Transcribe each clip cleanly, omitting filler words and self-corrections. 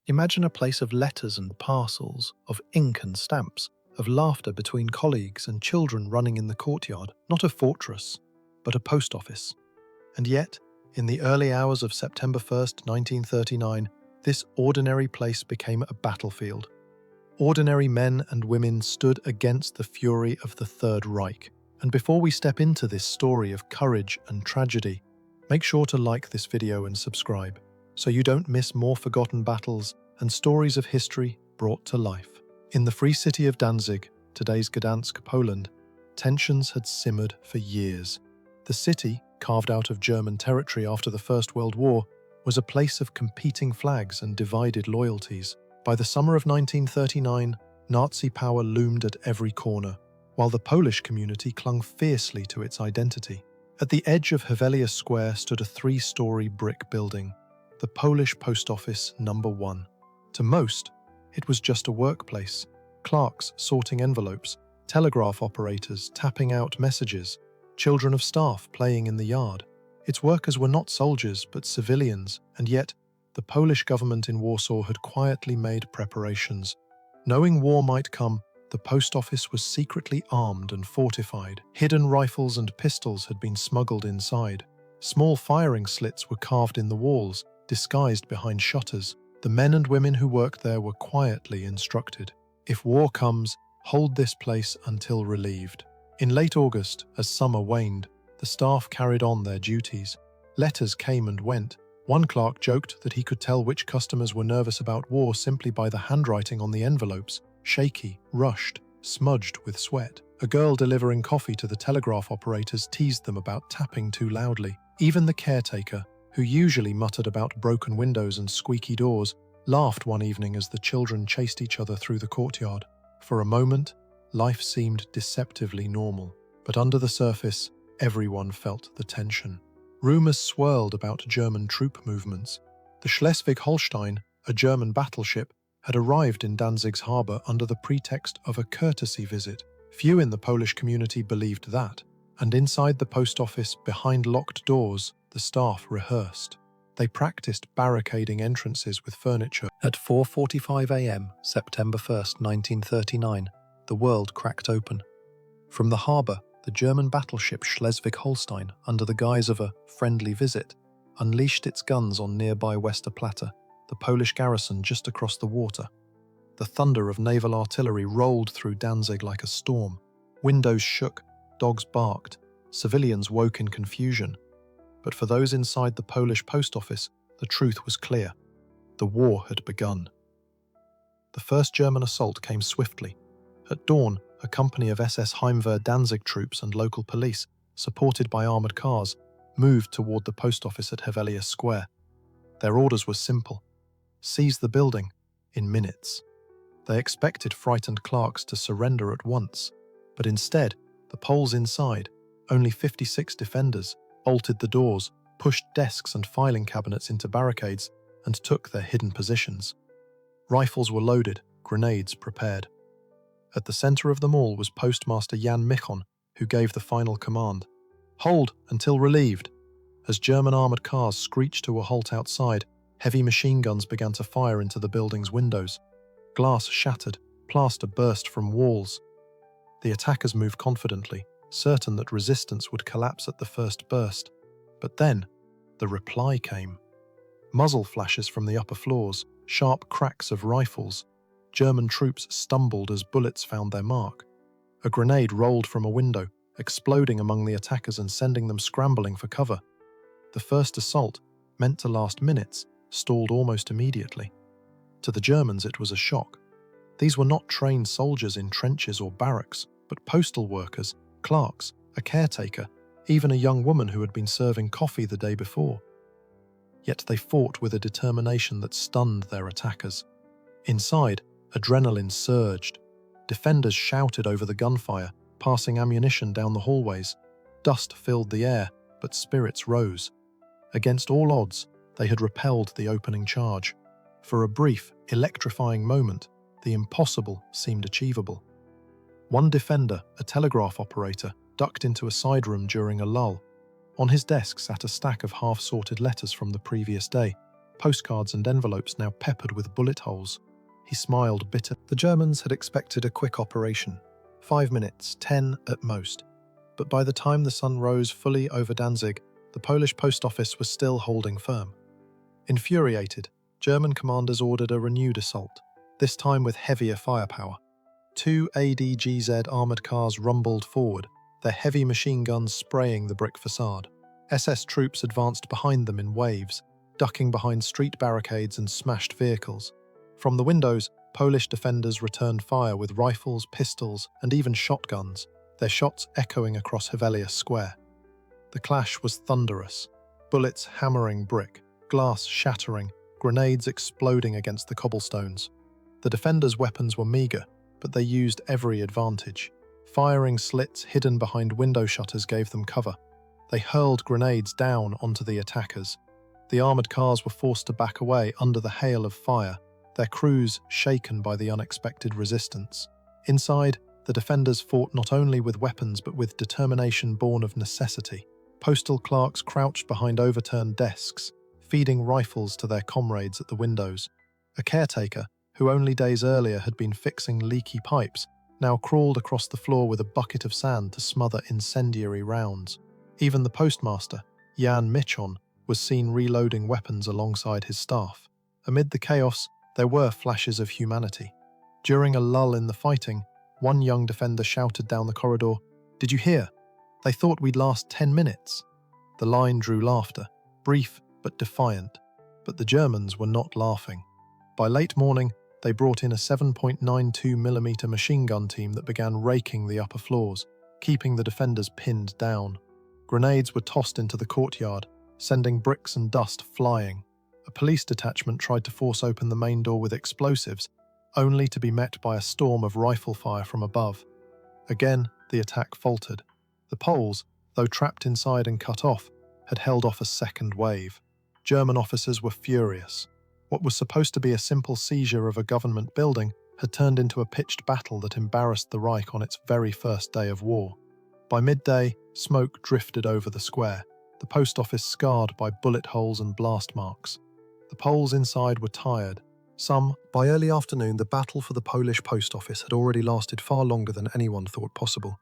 Imagine a place of letters and parcels, of ink and stamps, of laughter between colleagues and children running in the courtyard, not a fortress, but a post office. And yet, in the early hours of September 1st, 1939, this ordinary place became a battlefield. Ordinary men and women stood against the fury of the Third Reich. And before we step into this story of courage and tragedy, make sure to like this video and subscribe, so you don't miss more forgotten battles and stories of history brought to life. In the free city of Danzig, today's Gdańsk, Poland, tensions had simmered for years. The city, carved out of German territory after the First World War, was a place of competing flags and divided loyalties. By the summer of 1939, Nazi power loomed at every corner, while the Polish community clung fiercely to its identity. At the edge of Hevelius Square stood a three-story brick building, the Polish Post Office No. 1. To most, it was just a workplace, clerks sorting envelopes, telegraph operators tapping out messages, children of staff playing in the yard. Its workers were not soldiers but civilians, and yet the Polish government in Warsaw had quietly made preparations. Knowing war might come, the post office was secretly armed and fortified. Hidden rifles and pistols had been smuggled inside. Small firing slits were carved in the walls, disguised behind shutters. The men and women who worked there were quietly instructed. If war comes, hold this place until relieved. In late August, as summer waned, the staff carried on their duties. Letters came and went. One clerk joked that he could tell which customers were nervous about war simply by the handwriting on the envelopes, shaky, rushed, smudged with sweat. A girl delivering coffee to the telegraph operators teased them about tapping too loudly. Even the caretaker, who usually muttered about broken windows and squeaky doors, laughed one evening as the children chased each other through the courtyard. For a moment, life seemed deceptively normal, but under the surface, everyone felt the tension. Rumors swirled about German troop movements. The Schleswig-Holstein, a German battleship, had arrived in Danzig's harbour under the pretext of a courtesy visit. Few in the Polish community believed that, and inside the post office, behind locked doors, the staff rehearsed. They practiced barricading entrances with furniture. At 4:45 a.m., September 1st, 1939, the world cracked open. From the harbour, the German battleship Schleswig-Holstein, under the guise of a friendly visit, unleashed its guns on nearby Westerplatte, the Polish garrison just across the water. The thunder of naval artillery rolled through Danzig like a storm. Windows shook, dogs barked, civilians woke in confusion. But for those inside the Polish post office, the truth was clear. The war had begun. The first German assault came swiftly. At dawn, a company of SS Heimwehr Danzig troops and local police, supported by armoured cars, moved toward the post office at Hevelius Square. Their orders were simple: seize the building in minutes. They expected frightened clerks to surrender at once, but instead, the Poles inside, only 56 defenders, bolted the doors, pushed desks and filing cabinets into barricades, and took their hidden positions. Rifles were loaded, grenades prepared. At the centre of them all was Postmaster Jan Michon, who gave the final command: "Hold until relieved." As German armoured cars screeched to a halt outside, heavy machine guns began to fire into the building's windows. Glass shattered, plaster burst from walls. The attackers moved confidently, certain that resistance would collapse at the first burst. But then, the reply came. Muzzle flashes from the upper floors, sharp cracks of rifles. German troops stumbled as bullets found their mark. A grenade rolled from a window, exploding among the attackers and sending them scrambling for cover. The first assault, meant to last minutes, stalled almost immediately. To the Germans it was a shock. These were not trained soldiers in trenches or barracks, but postal workers, clerks, a caretaker, even a young woman who had been serving coffee the day before. Yet they fought with a determination that stunned their attackers. Inside, adrenaline surged. Defenders shouted over the gunfire, passing ammunition down the hallways. Dust filled the air, but spirits rose. Against all odds, they had repelled the opening charge. For a brief, electrifying moment, the impossible seemed achievable. One defender, a telegraph operator, ducked into a side room during a lull. On his desk sat a stack of half-sorted letters from the previous day. postcards and envelopes now peppered with bullet holes. He smiled bitter. The Germans had expected a quick operation, 5 minutes, 10 at most. But by the time the sun rose fully over Danzig, the Polish post office was still holding firm. Infuriated, German commanders ordered a renewed assault, this time with heavier firepower. 2 ADGZ armoured cars rumbled forward, their heavy machine guns spraying the brick facade. SS troops advanced behind them in waves, ducking behind street barricades and smashed vehicles. From the windows, Polish defenders returned fire with rifles, pistols, and even shotguns, their shots echoing across Hevelius Square. The clash was thunderous, bullets hammering brick, glass shattering, grenades exploding against the cobblestones. The defenders' weapons were meagre, but they used every advantage. Firing slits hidden behind window shutters gave them cover. They hurled grenades down onto the attackers. The armoured cars were forced to back away under the hail of fire, their crews shaken by the unexpected resistance. Inside, the defenders fought not only with weapons but with determination born of necessity. Postal clerks crouched behind overturned desks, feeding rifles to their comrades at the windows. A caretaker, who only days earlier had been fixing leaky pipes, now crawled across the floor with a bucket of sand to smother incendiary rounds. Even the postmaster, Jan Michon, was seen reloading weapons alongside his staff. Amid the chaos, there were flashes of humanity. During a lull in the fighting, one young defender shouted down the corridor, "Did you hear? They thought we'd last 10 minutes." The line drew laughter, brief but defiant, but the Germans were not laughing. By late morning, they brought in a 7.92mm machine gun team that began raking the upper floors, keeping the defenders pinned down. Grenades were tossed into the courtyard, sending bricks and dust flying. A police detachment tried to force open the main door with explosives, only to be met by a storm of rifle fire from above. Again, the attack faltered. The Poles, though trapped inside and cut off, had held off a second wave. German officers were furious. What was supposed to be a simple seizure of a government building had turned into a pitched battle that embarrassed the Reich on its very first day of war. By midday, smoke drifted over the square, the post office scarred by bullet holes and blast marks. The Poles inside were tired. By early afternoon, the battle for the Polish post office had already lasted far longer than anyone thought possible.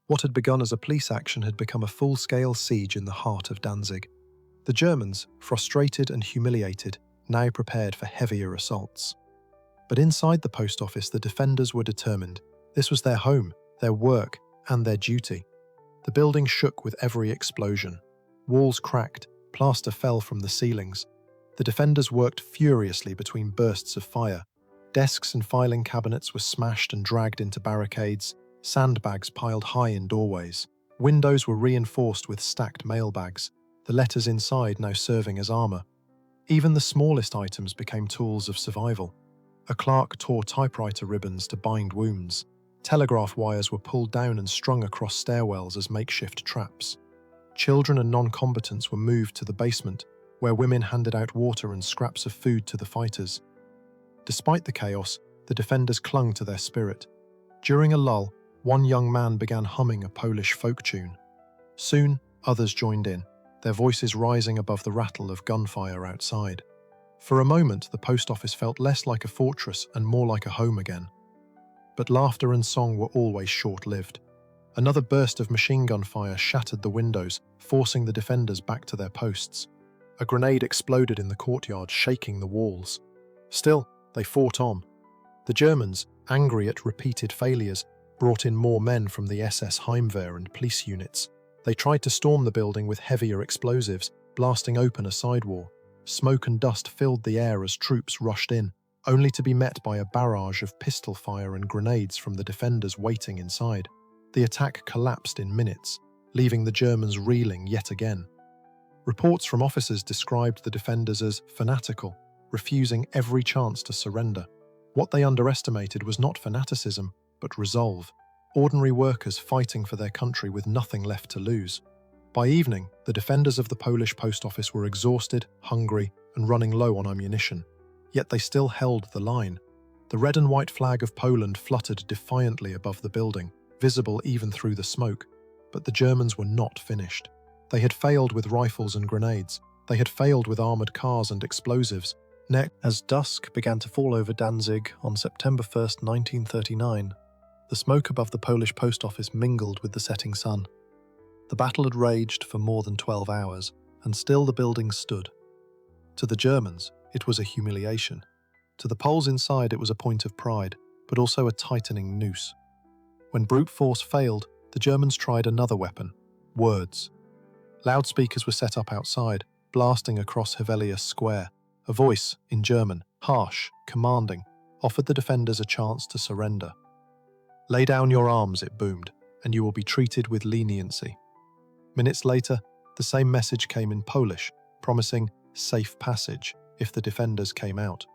What had begun as a police action had become a full-scale siege in the heart of Danzig. The Germans, frustrated and humiliated, now prepared for heavier assaults. But inside the post office, the defenders were determined. This was their home, their work, and their duty. The building shook with every explosion. Walls cracked, plaster fell from the ceilings. The defenders worked furiously between bursts of fire. Desks and filing cabinets were smashed and dragged into barricades, sandbags piled high in doorways. Windows were reinforced with stacked mailbags, the letters inside now serving as armour. Even the smallest items became tools of survival. A clerk tore typewriter ribbons to bind wounds. Telegraph wires were pulled down and strung across stairwells as makeshift traps. Children and non-combatants were moved to the basement, where women handed out water and scraps of food to the fighters. Despite the chaos, the defenders clung to their spirit. During a lull, one young man began humming a Polish folk tune. Soon, others joined in, their voices rising above the rattle of gunfire outside. For a moment, the post office felt less like a fortress and more like a home again. But laughter and song were always short-lived. Another burst of machine gun fire shattered the windows, forcing the defenders back to their posts. A grenade exploded in the courtyard, shaking the walls. Still, they fought on. The Germans, angry at repeated failures, brought in more men from the SS Heimwehr and police units. They tried to storm the building with heavier explosives, blasting open a side wall. Smoke and dust filled the air as troops rushed in, only to be met by a barrage of pistol fire and grenades from the defenders waiting inside. The attack collapsed in minutes, leaving the Germans reeling yet again. Reports from officers described the defenders as fanatical, refusing every chance to surrender. What they underestimated was not fanaticism, but resolve. Ordinary workers fighting for their country with nothing left to lose. By evening, the defenders of the Polish post office were exhausted, hungry, and running low on ammunition. Yet they still held the line. The red and white flag of Poland fluttered defiantly above the building, visible even through the smoke. But the Germans were not finished. They had failed with rifles and grenades. They had failed with armoured cars and explosives. As dusk began to fall over Danzig on September 1st, 1939, the smoke above the Polish post office mingled with the setting sun. The battle had raged for more than 12 hours, and still the building stood. To the Germans, it was a humiliation. To the Poles inside, it was a point of pride, but also a tightening noose. When brute force failed, the Germans tried another weapon: words. Loudspeakers were set up outside, blasting across Hevelius Square. A voice, in German, harsh, commanding, offered the defenders a chance to surrender. "Lay down your arms," it boomed, "and you will be treated with leniency." Minutes later, the same message came in Polish, promising safe passage if the defenders came out.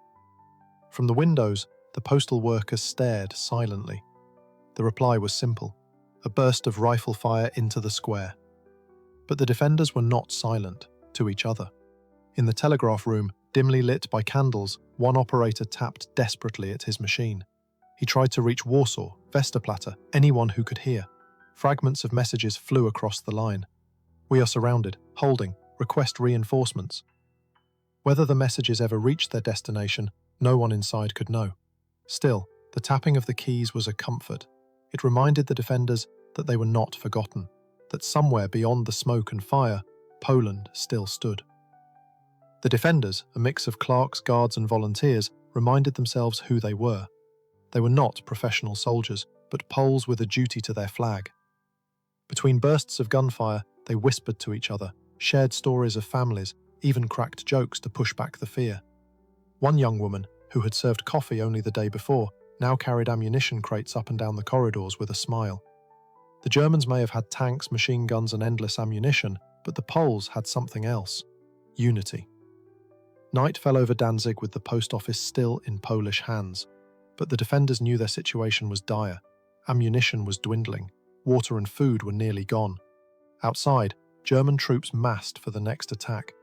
From the windows, the postal workers stared silently. The reply was simple: a burst of rifle fire into the square. But the defenders were not silent to each other. In the telegraph room, dimly lit by candles, one operator tapped desperately at his machine. He tried to reach Warsaw, Westerplatte, anyone who could hear. Fragments of messages flew across the line. "We are surrounded. Holding. Request reinforcements." Whether the messages ever reached their destination, no one inside could know. Still, the tapping of the keys was a comfort. It reminded the defenders that they were not forgotten, that somewhere beyond the smoke and fire, Poland still stood. The defenders, a mix of clerks, guards and volunteers, reminded themselves who they were. They were not professional soldiers, but Poles with a duty to their flag. Between bursts of gunfire, they whispered to each other, shared stories of families, even cracked jokes to push back the fear. One young woman, who had served coffee only the day before, now carried ammunition crates up and down the corridors with a smile. The Germans may have had tanks, machine guns and endless ammunition, but the Poles had something else: unity. Night fell over Danzig with the post office still in Polish hands, but the defenders knew their situation was dire. Ammunition was dwindling, water and food were nearly gone. Outside, German troops massed for the next attack,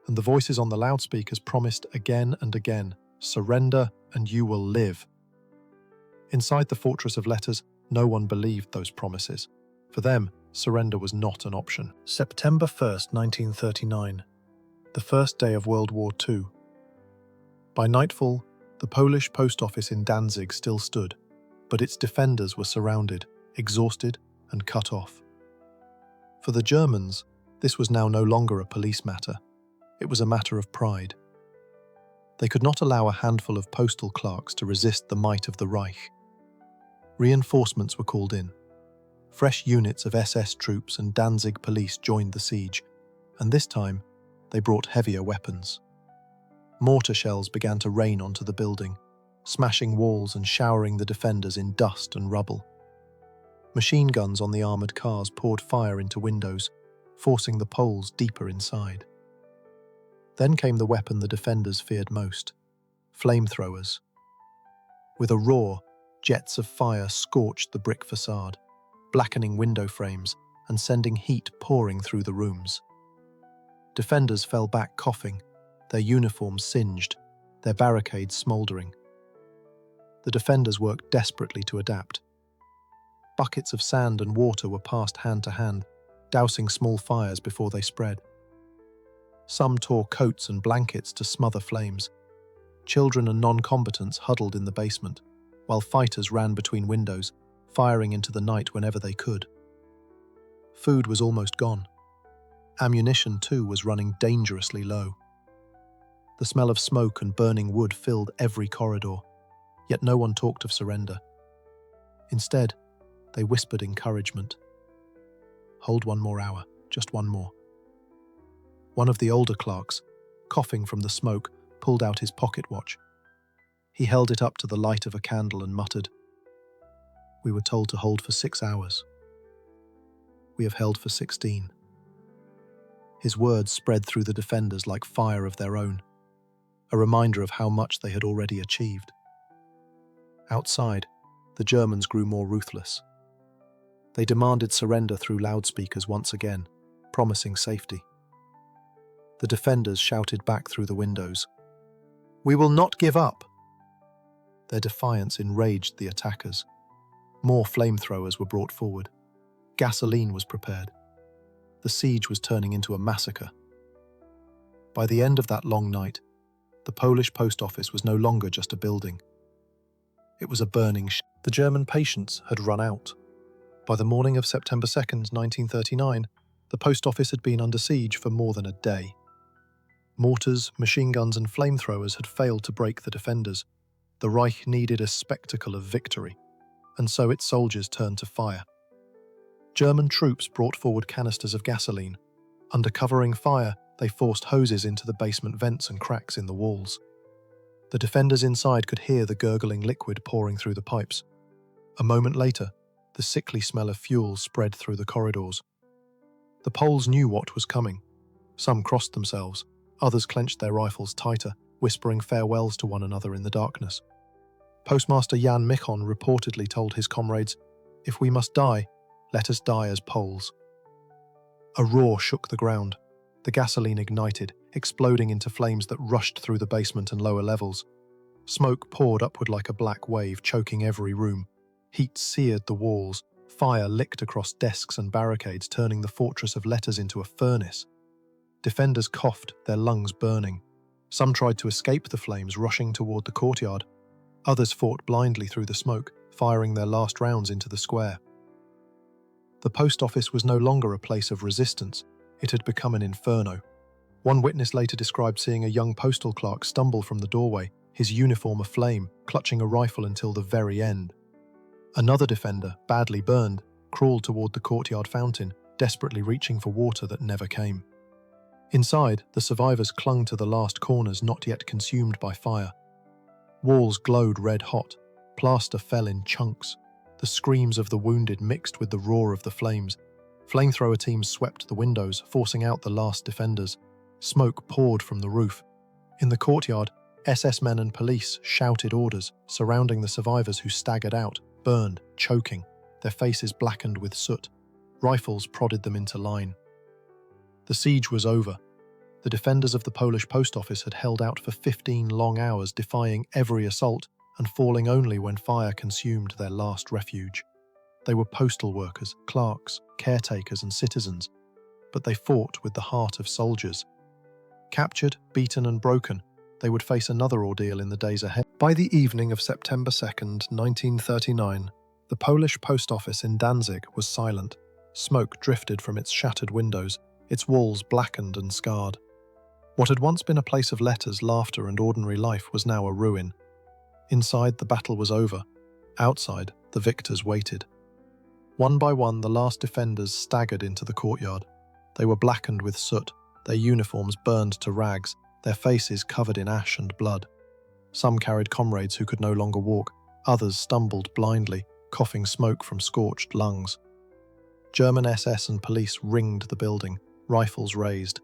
and the voices on the loudspeakers promised again and again, "Surrender and you will live." Inside the fortress of letters, no one believed those promises. For them, surrender was not an option. September 1st, 1939. The first day of World War II. By nightfall, the Polish post office in Danzig still stood, but its defenders were surrounded, exhausted, and cut off. For the Germans, this was now no longer a police matter. It was a matter of pride. They could not allow a handful of postal clerks to resist the might of the Reich. Reinforcements were called in. Fresh units of SS troops and Danzig police joined the siege, and this time, they brought heavier weapons. Mortar shells began to rain onto the building, smashing walls and showering the defenders in dust and rubble. Machine guns on the armoured cars poured fire into windows, forcing the Poles deeper inside. Then came the weapon the defenders feared most: flamethrowers. With a roar, jets of fire scorched the brick facade, blackening window frames and sending heat pouring through the rooms. Defenders fell back coughing, their uniforms singed, their barricades smouldering. The defenders worked desperately to adapt. Buckets of sand and water were passed hand to hand, dousing small fires before they spread. Some tore coats and blankets to smother flames. Children and non-combatants huddled in the basement, while fighters ran between windows, firing into the night whenever they could. Food was almost gone. Ammunition, too, was running dangerously low. The smell of smoke and burning wood filled every corridor, yet no one talked of surrender. Instead, they whispered encouragement. "Hold one more hour, just one more." One of the older clerks, coughing from the smoke, pulled out his pocket watch. He held it up to the light of a candle and muttered, "We were told to hold for 6 hours. We have held for 16. His words spread through the defenders like fire of their own, a reminder of how much they had already achieved. Outside, the Germans grew more ruthless. They demanded surrender through loudspeakers once again, promising safety. The defenders shouted back through the windows, "We will not give up!" Their defiance enraged the attackers. More flamethrowers were brought forward. Gasoline was prepared. The siege was turning into a massacre. By the end of that long night, the Polish post office was no longer just a building. It was a burning ship. The German patience had run out. By the morning of September 2nd, 1939, the post office had been under siege for more than a day. Mortars, machine guns and flamethrowers had failed to break the defenders. The Reich needed a spectacle of victory, and so its soldiers turned to fire. German troops brought forward canisters of gasoline. Under covering fire, they forced hoses into the basement vents and cracks in the walls. The defenders inside could hear the gurgling liquid pouring through the pipes. A moment later, the sickly smell of fuel spread through the corridors. The Poles knew what was coming. Some crossed themselves, others clenched their rifles tighter, whispering farewells to one another in the darkness. Postmaster Jan Michon reportedly told his comrades, "If we must die, let us die as Poles." A roar shook the ground. The gasoline ignited, exploding into flames that rushed through the basement and lower levels. Smoke poured upward like a black wave, choking every room. Heat seared the walls. Fire licked across desks and barricades, turning the fortress of letters into a furnace. Defenders coughed, their lungs burning. Some tried to escape the flames, rushing toward the courtyard. Others fought blindly through the smoke, firing their last rounds into the square. The post office was no longer a place of resistance. It had become an inferno. One witness later described seeing a young postal clerk stumble from the doorway, his uniform aflame, clutching a rifle until the very end. Another defender, badly burned, crawled toward the courtyard fountain, desperately reaching for water that never came. Inside, the survivors clung to the last corners not yet consumed by fire. Walls glowed red-hot, plaster fell in chunks. The screams of the wounded mixed with the roar of the flames. Flamethrower teams swept the windows, forcing out the last defenders. Smoke poured from the roof. In the courtyard, SS men and police shouted orders, surrounding the survivors who staggered out, burned, choking, their faces blackened with soot. Rifles prodded them into line. The siege was over. The defenders of the Polish post office had held out for 15 long hours, defying every assault and falling only when fire consumed their last refuge. They were postal workers, clerks, caretakers and citizens, but they fought with the heart of soldiers. Captured, beaten and broken, they would face another ordeal in the days ahead. By the evening of September 2nd, 1939, the Polish post office in Danzig was silent. Smoke drifted from its shattered windows, its walls blackened and scarred. What had once been a place of letters, laughter and ordinary life was now a ruin. Inside, the battle was over. Outside, the victors waited. One by one, the last defenders staggered into the courtyard. They were blackened with soot, their uniforms burned to rags, their faces covered in ash and blood. Some carried comrades who could no longer walk, others stumbled blindly, coughing smoke from scorched lungs. German SS and police ringed the building, rifles raised.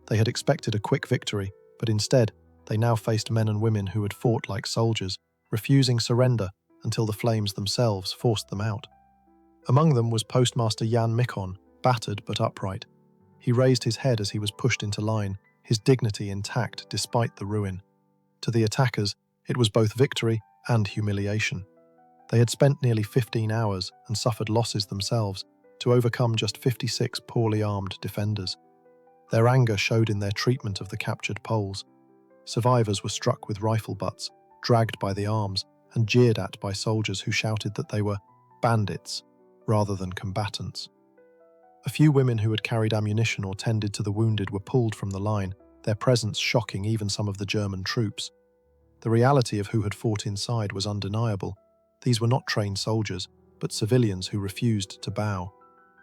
They had expected a quick victory, but instead, they now faced men and women who had fought like soldiers, refusing surrender until the flames themselves forced them out. Among them was Postmaster Jan Michon, battered but upright. He raised his head as he was pushed into line, his dignity intact despite the ruin. To the attackers, it was both victory and humiliation. They had spent nearly 15 hours and suffered losses themselves to overcome just 56 poorly armed defenders. Their anger showed in their treatment of the captured Poles. Survivors were struck with rifle butts, dragged by the arms, and jeered at by soldiers who shouted that they were bandits rather than combatants. A few women who had carried ammunition or tended to the wounded were pulled from the line, their presence shocking even some of the German troops. The reality of who had fought inside was undeniable. These were not trained soldiers, but civilians who refused to bow.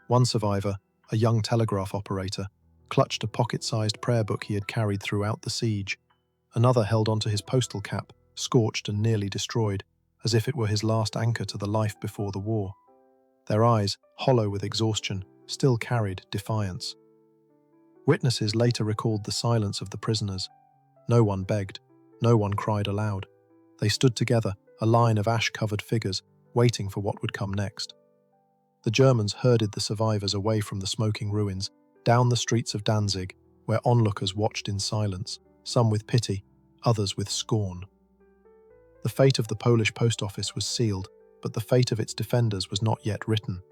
One survivor, a young telegraph operator, clutched a pocket-sized prayer book he had carried throughout the siege. Another held onto his postal cap, scorched and nearly destroyed, as if it were his last anchor to the life before the war. Their eyes, hollow with exhaustion, still carried defiance. Witnesses later recalled the silence of the prisoners. No one begged, no one cried aloud. They stood together, a line of ash-covered figures, waiting for what would come next. The Germans herded the survivors away from the smoking ruins, down the streets of Danzig, where onlookers watched in silence, some with pity, others with scorn. The fate of the Polish post office was sealed, but the fate of its defenders was not yet written.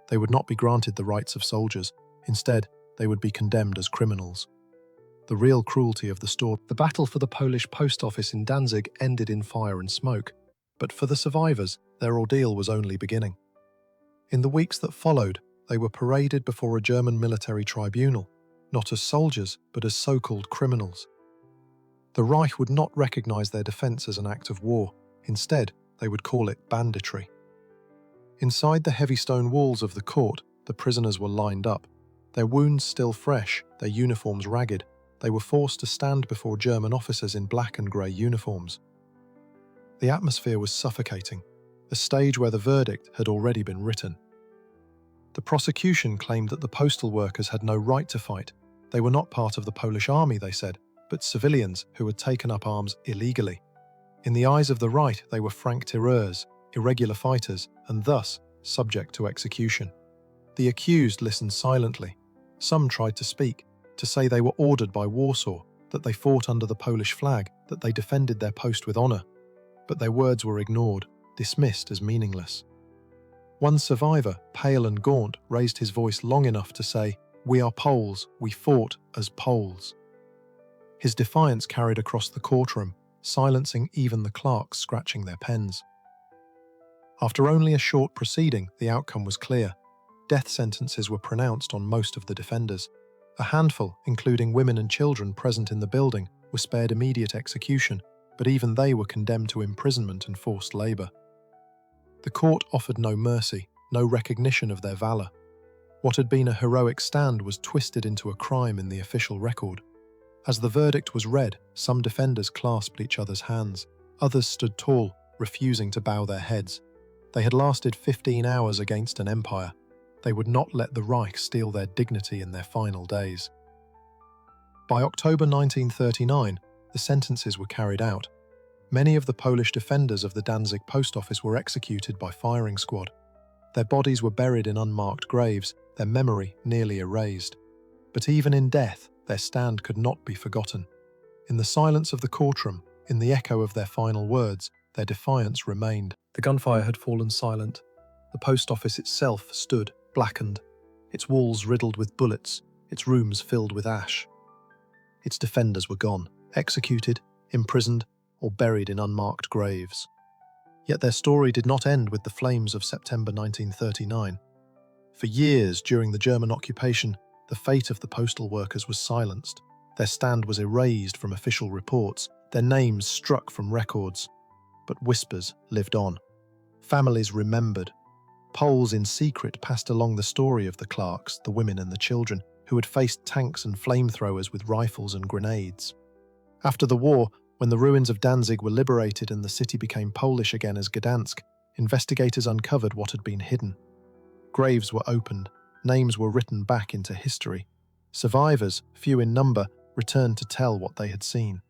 They would not be granted the rights of soldiers. Instead, they would be condemned as criminals. the real cruelty of the story. The battle for the Polish post office in Danzig ended in fire and smoke, but for the survivors, their ordeal was only beginning. In the weeks that followed, they were paraded before a German military tribunal, not as soldiers, but as so-called criminals. The Reich would not recognize their defense as an act of war. Instead, they would call it banditry. Inside the heavy stone walls of the court, the prisoners were lined up. Their wounds still fresh, their uniforms ragged. They were forced to stand before German officers in black and grey uniforms. The atmosphere was suffocating, a stage where the verdict had already been written. The prosecution claimed that the postal workers had no right to fight. They were not part of the Polish army, they said, but civilians who had taken up arms illegally. In the eyes of the right, they were franc-tireurs, irregular fighters, and thus subject to execution. The accused listened silently. Some tried to speak, to say they were ordered by Warsaw, that they fought under the Polish flag, that they defended their post with honour. But their words were ignored, dismissed as meaningless. One survivor, pale and gaunt, raised his voice long enough to say, "We are Poles, we fought as Poles." His defiance carried across the courtroom, silencing even the clerks scratching their pens. After only a short proceeding, the outcome was clear. Death sentences were pronounced on most of the defenders. A handful, including women and children present in the building, were spared immediate execution, but even they were condemned to imprisonment and forced labour. The court offered no mercy, no recognition of their valour. What had been a heroic stand was twisted into a crime in the official record. As the verdict was read, some defenders clasped each other's hands. Others stood tall, refusing to bow their heads. They had lasted 15 hours against an empire. They would not let the Reich steal their dignity in their final days. By October 1939, the sentences were carried out. Many of the Polish defenders of the Danzig post office were executed by firing squad. Their bodies were buried in unmarked graves, their memory nearly erased. But even in death, their stand could not be forgotten. In the silence of the courtroom, in the echo of their final words, their defiance remained. The gunfire had fallen silent. The post office itself stood, blackened, its walls riddled with bullets, its rooms filled with ash. Its defenders were gone, executed, imprisoned, or buried in unmarked graves. Yet their story did not end with the flames of September 1939. For years during the German occupation, the fate of the postal workers was silenced. Their stand was erased from official reports, their names struck from records. But whispers lived on. Families remembered. Poles in secret passed along the story of the clerks, the women and the children, who had faced tanks and flamethrowers with rifles and grenades. After the war, when the ruins of Danzig were liberated and the city became Polish again as Gdańsk, investigators uncovered what had been hidden. Graves were opened, names were written back into history. Survivors, few in number, returned to tell what they had seen.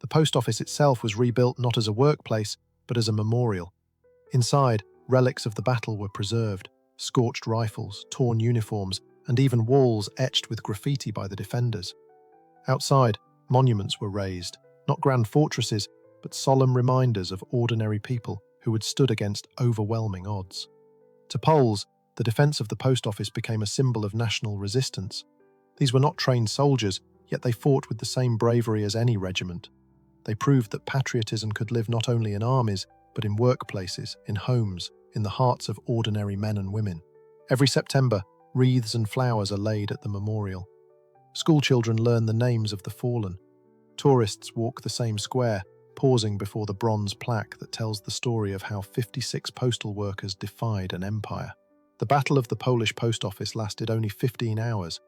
The post office itself was rebuilt not as a workplace, but as a memorial. Inside, relics of the battle were preserved, scorched rifles, torn uniforms, and even walls etched with graffiti by the defenders. Outside, monuments were raised, not grand fortresses, but solemn reminders of ordinary people who had stood against overwhelming odds. To Poles, the defence of the post office became a symbol of national resistance. These were not trained soldiers, yet they fought with the same bravery as any regiment. They proved that patriotism could live not only in armies, but in workplaces, in homes, in the hearts of ordinary men and women. Every September, wreaths and flowers are laid at the memorial. Schoolchildren learn the names of the fallen. Tourists walk the same square, pausing before the bronze plaque that tells the story of how 56 postal workers defied an empire. The Battle of the Polish Post Office lasted only 15 hours.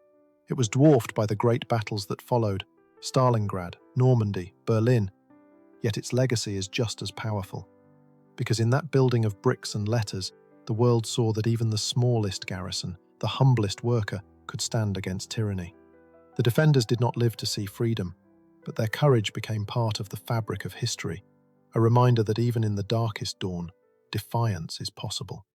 It was dwarfed by the great battles that followed, Stalingrad, Normandy, Berlin. Yet its legacy is just as powerful. Because in that building of bricks and letters, the world saw that even the smallest garrison, the humblest worker, could stand against tyranny. The defenders did not live to see freedom, but their courage became part of the fabric of history, a reminder that even in the darkest dawn, defiance is possible.